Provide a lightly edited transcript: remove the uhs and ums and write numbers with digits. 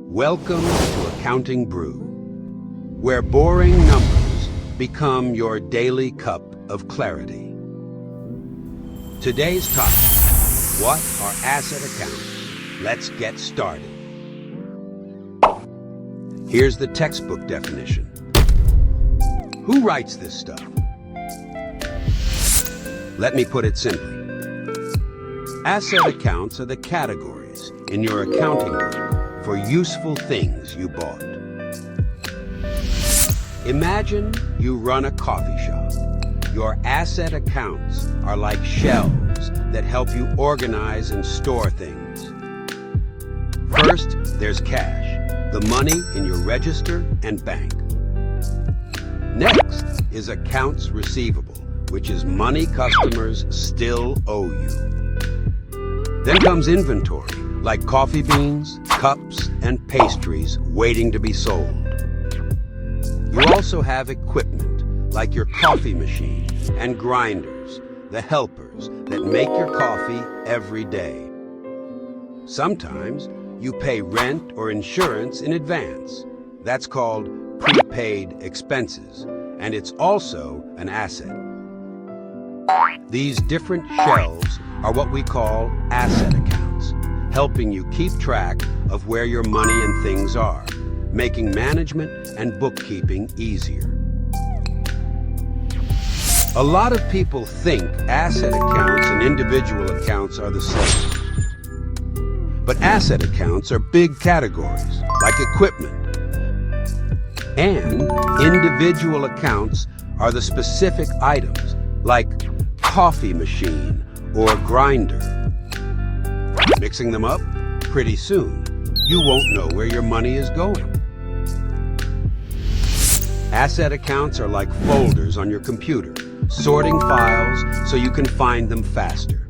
Welcome to Accounting Brew, where boring numbers become your daily cup of clarity. Today's topic: what are asset accounts? Let's get started. Here's the textbook definition. Who writes this stuff? Let me put it simply. Asset accounts are the categories in your accounting book for useful things you bought. Imagine you run a coffee shop. Your asset accounts are like shelves that help you organize and store things. First, there's cash, the money in your register and bank. Next is accounts receivable, which is money customers still owe you. Then comes inventory, like coffee beans, cups, and pastries waiting to be sold. You also have equipment, like your coffee machine and grinders, the helpers that make your coffee every day. Sometimes you pay rent or insurance in advance. That's called prepaid expenses, and it's also an asset. These different shelves are what we call asset accounts, helping you keep track of where your money and things are, making management and bookkeeping easier. A lot of people think asset accounts and individual accounts are the same. But asset accounts are big categories, like equipment. And individual accounts are the specific items, like coffee machine or grinder. Mixing them up, pretty soon, you won't know where your money is going. Asset accounts are like folders on your computer, sorting files so you can find them faster.